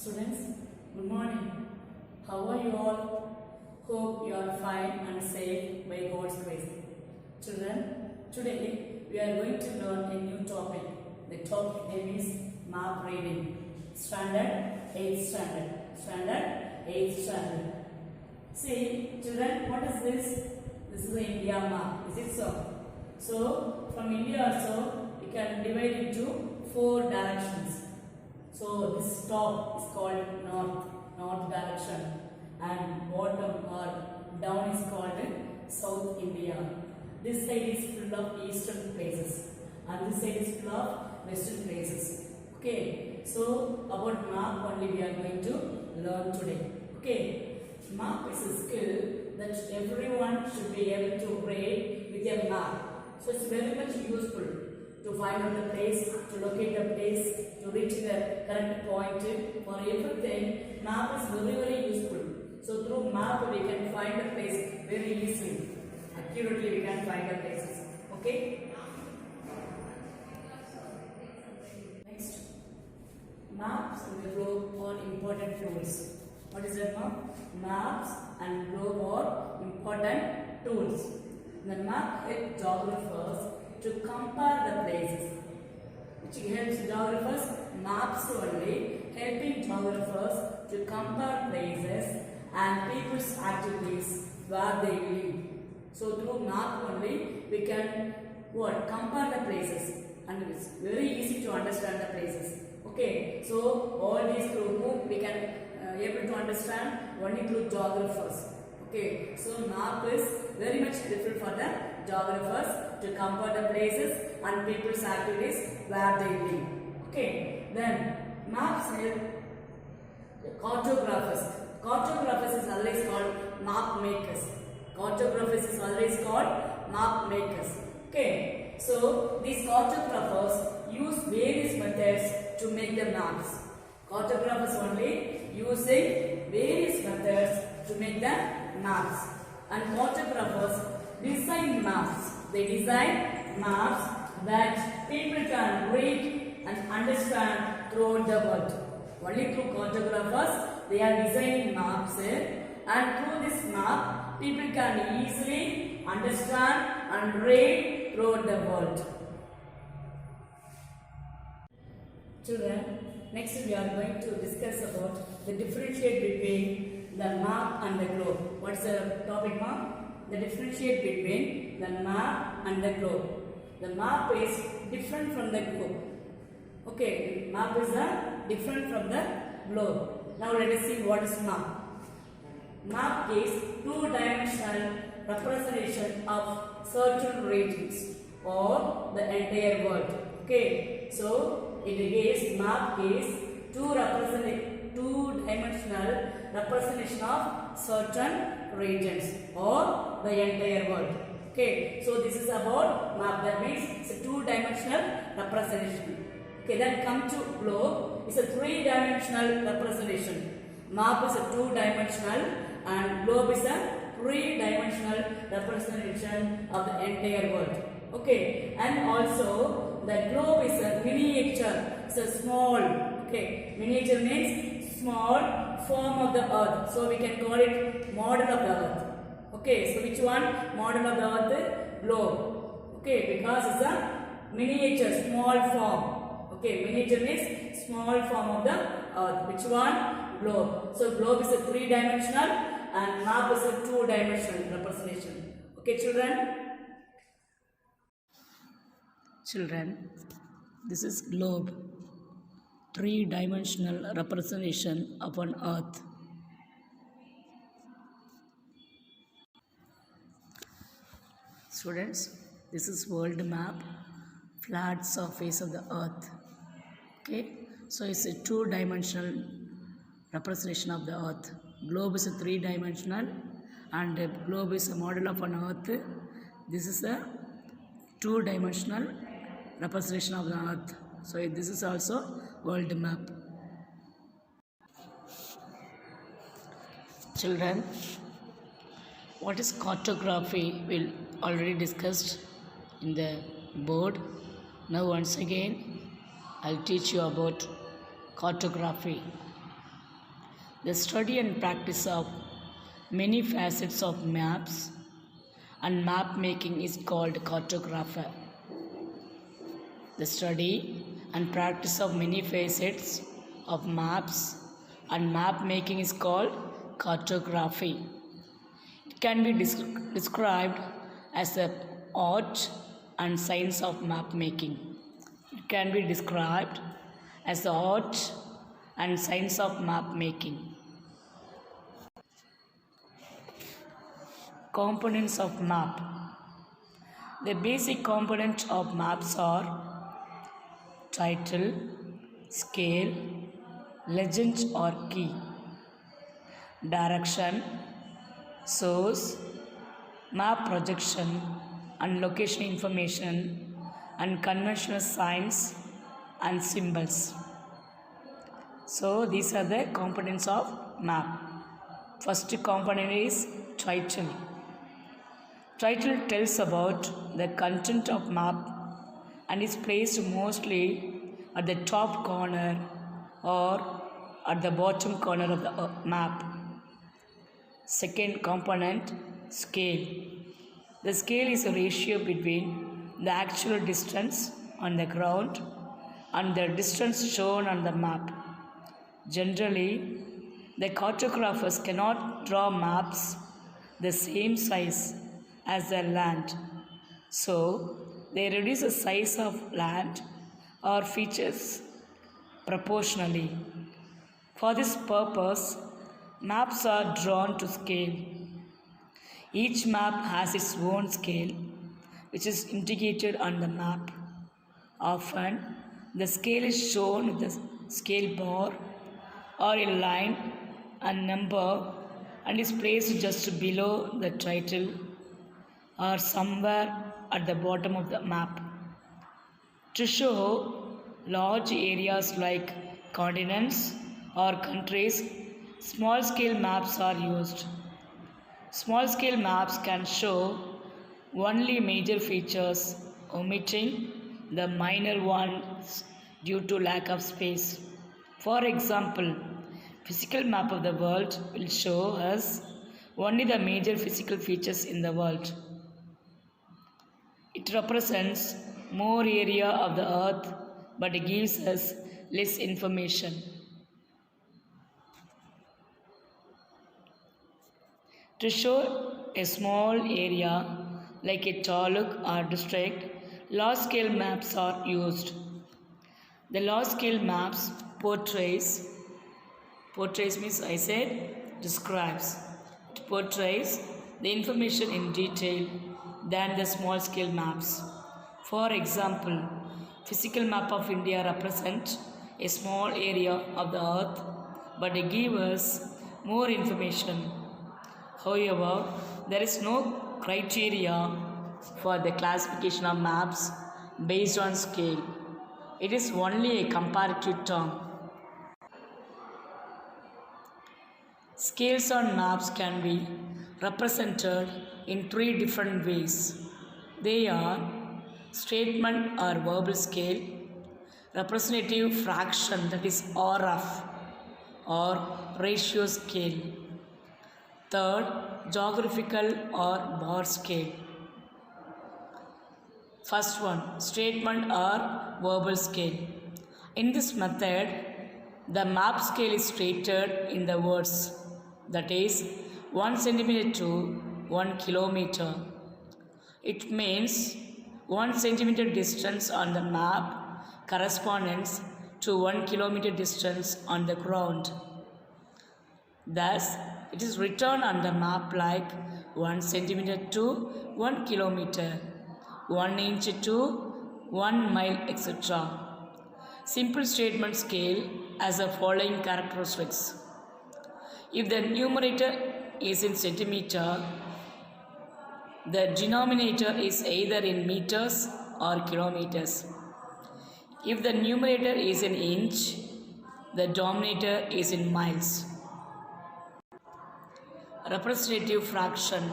Students, good morning. How are you all? Hope you are fine and safe by God's grace. Children, today we are going to learn a new topic. The topic name is map reading. Standard 8th standard. Standard 8th standard. See, children, what is this? This is the India map. Is it so? So, from India also, we can divide into 4 directions. So this top is called north direction, and bottom or down is called South India. This side is full of eastern places and this side is full of western places. Okay, so about map only we are going to learn today. Okay, map is a skill that everyone should be able to read with a map. So it's very much useful to find out the place, to locate the place, to reach the correct point. For everything, map is very useful. So through map we can find the place very easily. Accurately we can find the places. Okay? Next, maps and the globe are important tools. What is that map? Maps and globe are important tools. The map helps geographers to compare the places, which helps geographers, maps only, helping geographers to compare places and people's activities where they live. So through map only we can compare the places, and it's very easy to understand the places. Okay, so all these through whom we can able to understand only through geographers. Okay, so map is very much helpful for the geographers to compare the places and people's activities where they live. Okay, then maps help cartographers. Cartographers is always called map makers. Cartographers is always called map makers. Okay, so these cartographers use various methods to make the maps. Cartographers only using various methods to make the maps, and cartographers design maps. They design maps that people can read and understand throughout the world. Only through cartographers they are designing maps, and through this map people can easily understand and read throughout the world. Children, next we are going to discuss about the differentiate between the map and the globe. What's the topic, map? The differentiate between the map and the globe. The map is different from the globe. Okay, map is different from the globe. Now let us see what is map. Map is two-dimensional representation of certain regions or the entire world. Okay, so in the case map is two-dimensional representation of certain regions or the entire world. Okay, so this is about map. That means it's a two-dimensional representation. Okay, then come to globe. It's a three-dimensional representation. Map is a two-dimensional and globe is a three-dimensional representation of the entire world. Okay, and also the globe is a miniature. It's a small. Okay, miniature means small form of the earth. So we can call it model of the earth. Okay, so which one? Model of the earth? Globe. Okay, because it's a miniature, small form. Okay, miniature means small form of the earth. Which one? Globe. So globe is a three-dimensional and map is a two-dimensional representation. Okay, children? Children, this is globe. Three-dimensional representation of an earth. Students, this is world map, flat surface of the earth. Okay, so it's a two-dimensional representation of the earth. Globe is a three-dimensional and the globe is a model of an earth. This is a two-dimensional representation of the earth. So this is also world map. Children, what is cartography? We'll already discussed in the board. Now once again I'll teach you about cartography. The study and practice of many facets of maps and map making is called cartographer. The study and practice of many facets of maps and map making is called cartography. It can be described as the art and science of map making. It can be described as the art and science of map making. Components of map. The basic components of maps are title, scale, legend or key, direction, source, map projection and location information, and conventional signs and symbols. So these are the components of map. First component is title. Title tells about the content of map and is placed mostly at the top corner or at the bottom corner of the map. Second component, scale. The scale is a ratio between the actual distance on the ground and the distance shown on the map. Generally, the cartographers cannot draw maps the same size as the land, so they reduce the size of land or features proportionally. For this purpose, maps are drawn to scale. Each map has its own scale, which is indicated on the map. Often, the scale is shown with the scale bar or a line and number and is placed just below the title or somewhere at the bottom of the map. To show large areas like continents or countries, small scale maps are used. Small scale maps can show only major features, omitting the minor ones due to lack of space. For example, physical map of the world will show us only the major physical features in the world. It represents more area of the earth but gives us less information. To show a small area like a taluk or district, large-scale maps are used. The large-scale maps portrays means I said describes. It portrays the information in detail than the small-scale maps. For example, physical map of India represents a small area of the earth but it gives us more information. However, there is no criteria for the classification of maps based on scale. It is only a comparative term. Scales on maps can be represented in three different ways. They are statement or verbal scale, representative fraction that is RF or ratio scale. Third, geographical or bar scale. First one, statement or verbal scale. In this method, the map scale is stated in the words, that is 1 centimeter to 1 kilometer. It means 1 centimeter distance on the map corresponds to 1 kilometer distance on the ground. Thus, it is written on the map like 1 centimeter to 1 kilometer, 1 inch to 1 mile, etc. Simple statement scale has the following characteristics. If the numerator is in centimeter, the denominator is either in meters or kilometers. If the numerator is in inch, the denominator is in miles. Representative fraction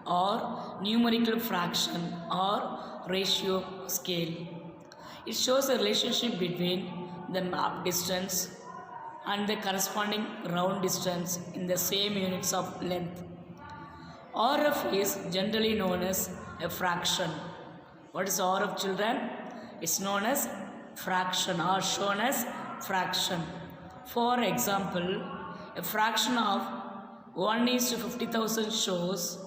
or numerical fraction or ratio scale. It shows a relationship between the map distance and the corresponding round distance in the same units of length. RF is generally known as a fraction. What is RF, children? It's known as fraction or shown as fraction. For example, a fraction of 1:50,000 shows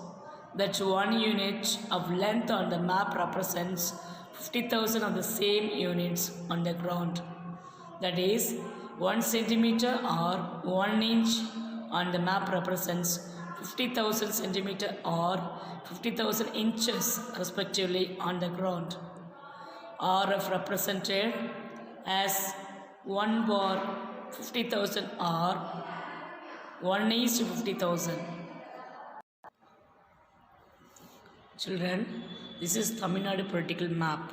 that 1 unit of length on the map represents 50,000 of the same units on the ground. That is, 1 centimeter or 1 inch on the map represents 50,000 centimeter or 50,000 inches respectively on the ground. RF represented as 1 bar 50,000 or 1:50,000. Children, this is Tamil Nadu political map.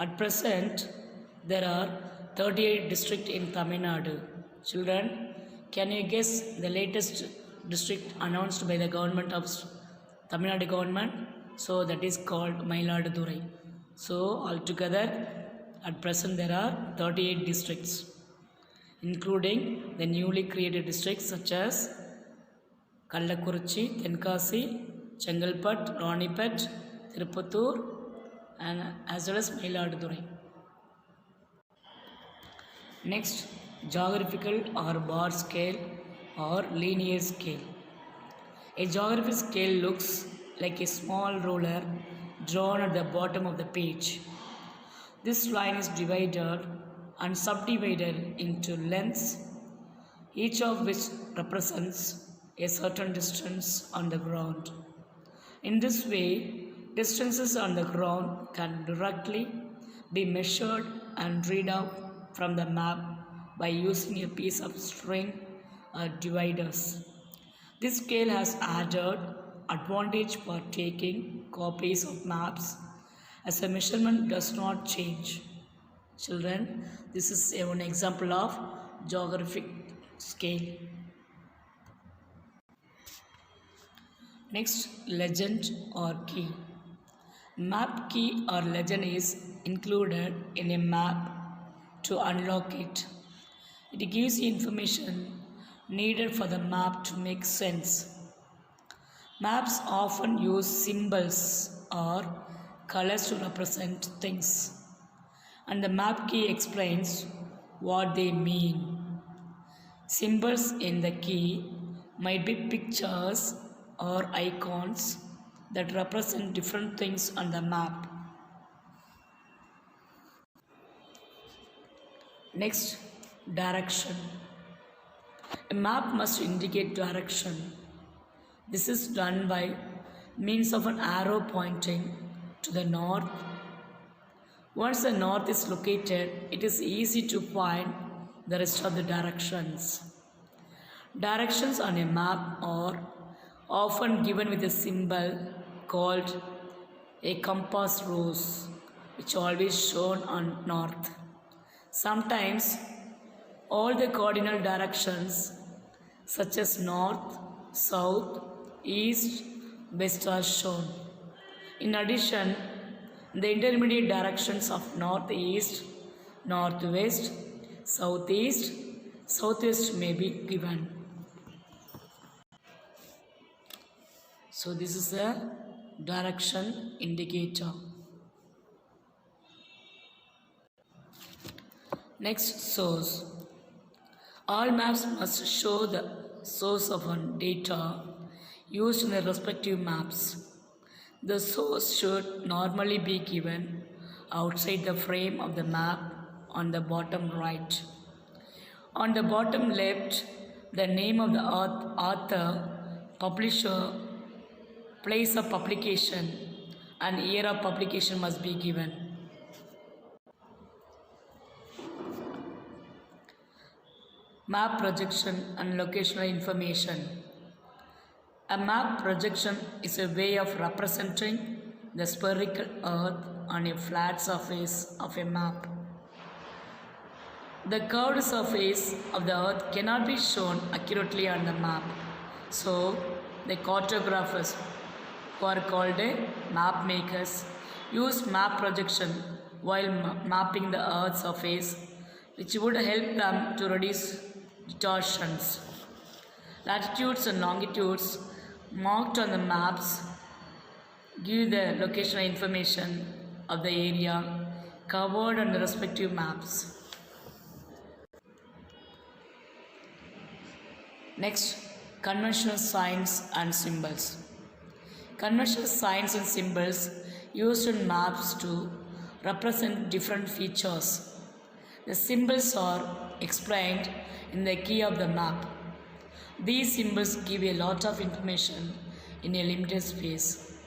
At present, there are 38 districts in Tamil Nadu. Children, can you guess the latest district announced by the government of Tamil Nadu government? So that is called Mayiladuthurai. So altogether, at present there are 38 districts, including the newly created districts such as Kallakurichi, Tenkasi, Chengalpet, Ranipet, Tirupattur, and as well as Mayiladuthurai. Next, geographical or bar scale or linear scale. A geographical scale looks like a small ruler drawn at the bottom of the page. This line is divided and subdivided into lengths, each of which represents a certain distance on the ground. In this way, distances on the ground can directly be measured and read out from the map by using a piece of string or dividers. This scale has added advantage for taking copies of maps as the measurement does not change. Children, this is one example of geographic scale. Next, legend or key. Map key or legend is included in a map to unlock it. It gives information needed for the map to make sense. Maps often use symbols or colors to represent things, and the map key explains what they mean. Symbols in the key might be pictures or icons that represent different things on the map. Next, direction. A map must indicate direction. This is done by means of an arrow pointing to the north. Once the north is located, it is easy to find the rest of the directions. Directions on a map are often given with a symbol called a compass rose, which always shown on north. Sometimes all the cardinal directions such as north, south, east, west are shown. In addition, the intermediate directions of northeast, northwest, southeast, southwest may be given. So this is a direction indicator. Next, source. All maps must show the source of data used in the respective maps. The source should normally be given outside the frame of the map on the bottom right. On the bottom left, the name of the author, publisher, place of publication, and year of publication must be given. Map projection and locational information. A map projection is a way of representing the spherical earth on a flat surface of a map. The curved surface of the earth cannot be shown accurately on the map. So, the cartographers, who are called map makers, use map projection while mapping the earth's surface which would help them to reduce distortions. Latitudes and longitudes marked on the maps give the locational information of the area covered on the respective maps. Next, conventional signs and symbols. Conventional signs and symbols used in maps to represent different features. The symbols are explained in the key of the map. These symbols give a lot of information in a limited space.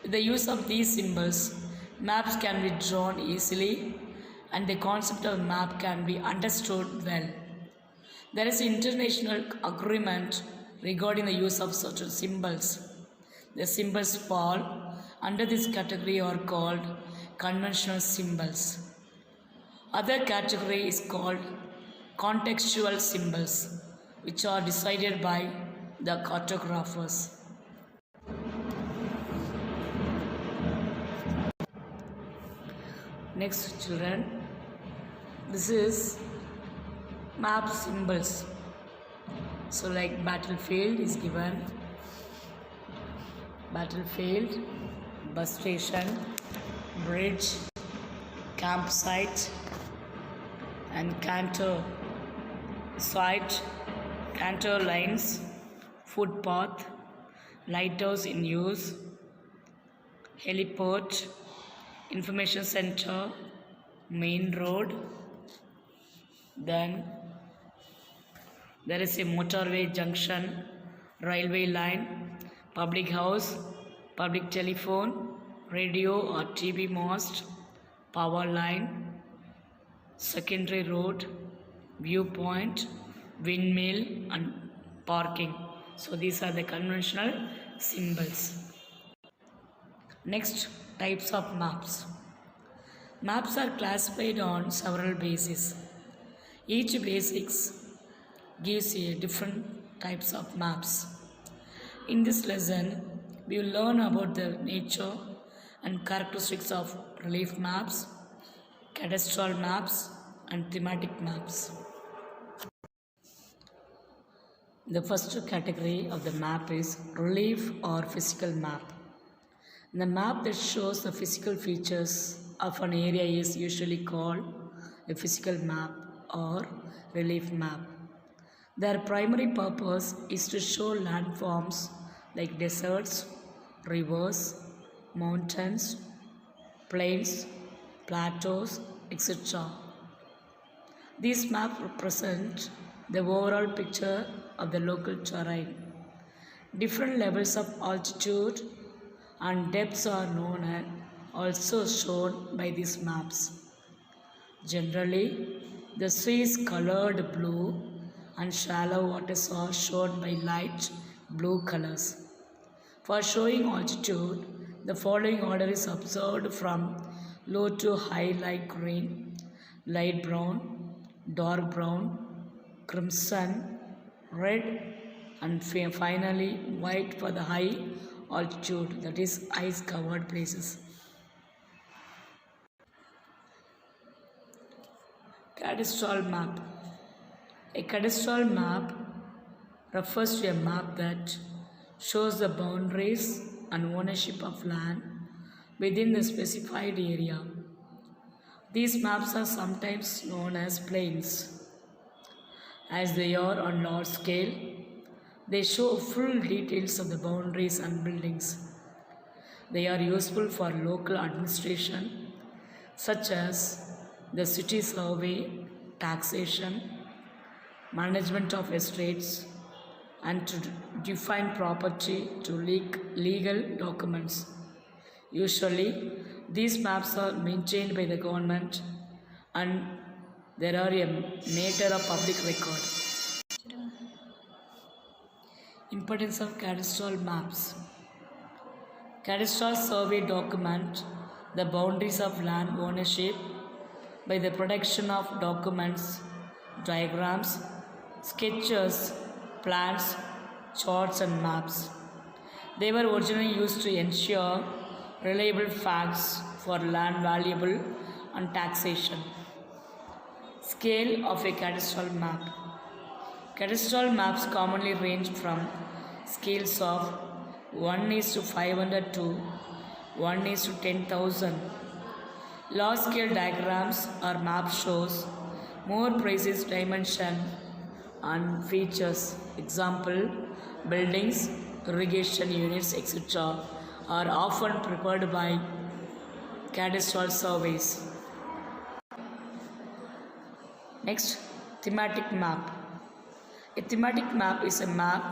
With the use of these symbols, maps can be drawn easily and the concept of map can be understood well. There is international agreement regarding the use of certain symbols. The symbols fall under this category are called conventional symbols. Other category is called contextual symbols, which are decided by the cartographers. Next, children, this is map symbols. So like battlefield is given, battlefield, bus station, bridge, campsite, and canter site, canter lines, footpath, lighthouse in use, heliport, information center, main road. Then there is a motorway junction, railway line, public house, public telephone, radio or TV mast, power line, secondary road, viewpoint, windmill and parking. So these are the conventional symbols. Next, types of maps. Maps are classified on several bases. Each basics gives a different types of maps. In this lesson, we will learn about the nature and characteristics of relief maps, cadastral maps, and thematic maps. The first category of the map is relief or physical map. The map that shows the physical features of an area is usually called a physical map or relief map. Their primary purpose is to show landforms like deserts, rivers, mountains, plains, plateaus, etc. These maps represent the overall picture of the local terrain. Different levels of altitude and depths are known and also shown by these maps. Generally, the sea is colored blue and shallow waters are shown by light blue colors. For showing altitude, the following order is observed from low to high: light green, light brown, dark brown, crimson, red, and finally white for the high altitude, that is ice covered places. Cadastral map. A cadastral map refers to a map that shows the boundaries and ownership of land within the specified area. These maps are sometimes known as plains. As they are on large scale, they show full details of the boundaries and buildings. They are useful for local administration, such as the city survey, taxation, management of estates, and to define property to legal documents. Usually, these maps are maintained by the government and there are a matter of public record. Importance of cadastral maps. Cadastral survey document the boundaries of land ownership by the production of documents, diagrams, sketches, plans, charts and maps. They were originally used to ensure reliable facts for land valuable and taxation. Scale of a cadastral map. Cadastral maps commonly range from scales of 1 is to 500 to 1 is to 10,000. Large scale diagrams or map shows more precise dimension and features. Example, buildings, irrigation units, etc. are often prepared by cadastral surveys. Next, thematic map. A thematic map is a map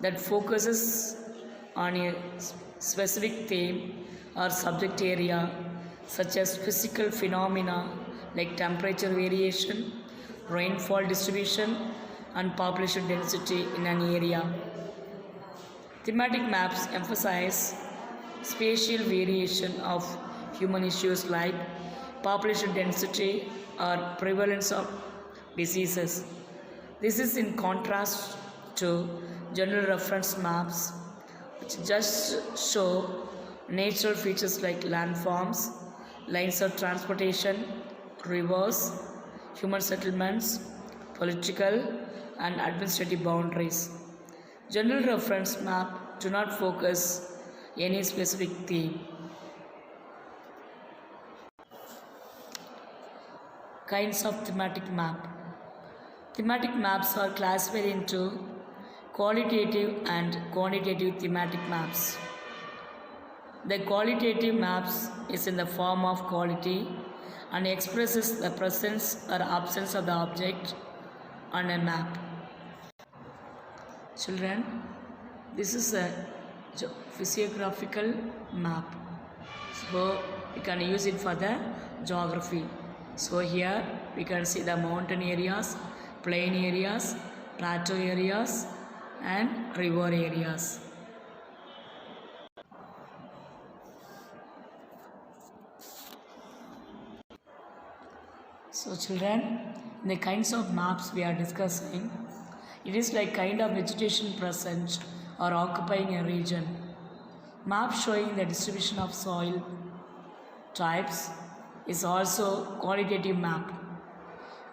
that focuses on a specific theme or subject area, such as physical phenomena like temperature variation, rainfall distribution, and population density in an area. Thematic maps emphasize spatial variation of human issues like population density or prevalence of diseases. This is in contrast to general reference maps, which just show natural features like landforms, lines of transportation, rivers, human settlements, political and administrative boundaries. General reference map do not focus any specific theme. Kinds of thematic map. Thematic maps are classified into qualitative and quantitative thematic maps. The qualitative maps is in the form of quality and expresses the presence or absence of the object on a map. Children, this is a physiographical map. So we can use it for the geography. So here we can see the mountain areas, plain areas, plateau areas and river areas. So children, the kinds of maps we are discussing, it is like kind of vegetation present or occupying a region. Map showing the distribution of soil types is also qualitative map.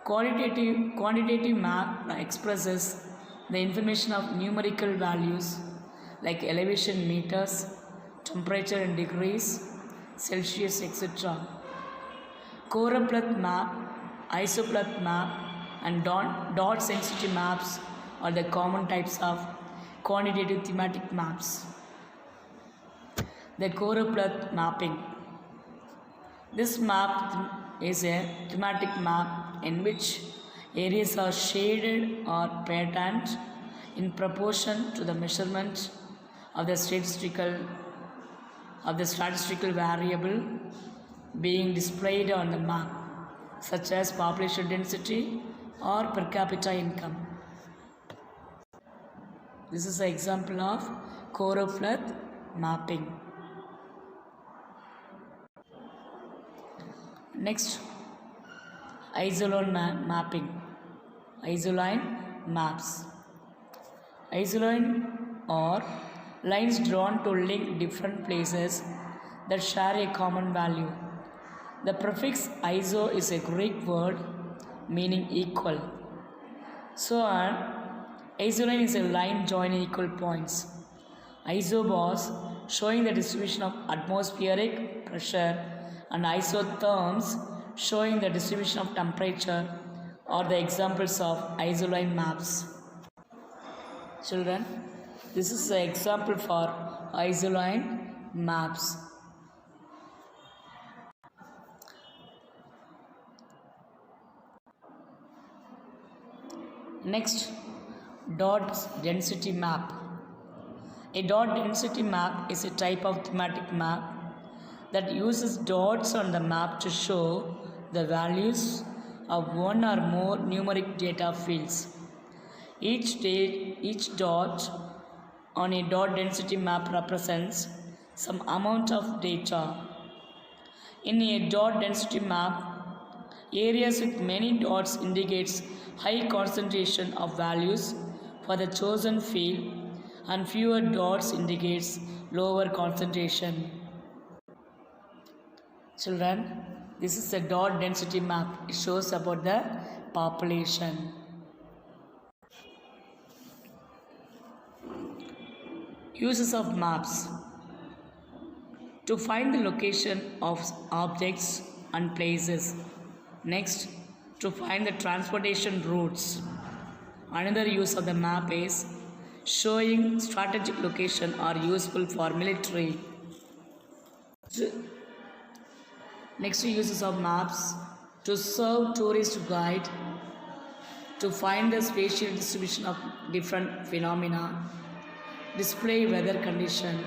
Quantitative map expresses the information of numerical values like elevation meters, temperature in degrees, Celsius, etc. Choropleth map, isopleth map and dot sensitivity maps are the common types of quantitative thematic maps. The choropleth mapping. This map is a thematic map in which areas are shaded or patterned in proportion to the measurement of the statistical variable being displayed on the map, such as population density or per capita income. This is an example of choropleth mapping. Next, isoline mapping. Isoline maps. Isoline are lines drawn to link different places that share a common value. The prefix iso is a Greek word meaning equal. So an isoline is a line joining equal points. Isobars showing the distribution of atmospheric pressure and isotherms showing the distribution of temperature are the examples of isoline maps. Children, this is an example for isoline maps. Next, dot density map. A dot density map is a type of thematic map that uses dots on the map to show the values of one or more numeric data fields. Each dot on a dot density map represents some amount of data. In a dot density map, areas with many dots indicates high concentration of values for the chosen field and fewer dots indicates lower concentration. Children, this is a dot density map. It shows about the population. Uses of maps. To find the location of objects and places. Next, to find the transportation routes. Another use of the map is showing strategic location are useful for military. Next, uses of maps to serve tourist guide, to find the spatial distribution of different phenomena, display weather condition,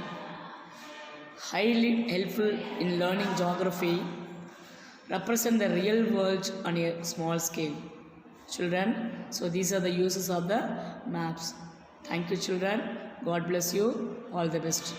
highly helpful in learning geography, represent the real world on a small scale. Children, so these are the uses of the maps. Thank you, children. God bless you. All the best.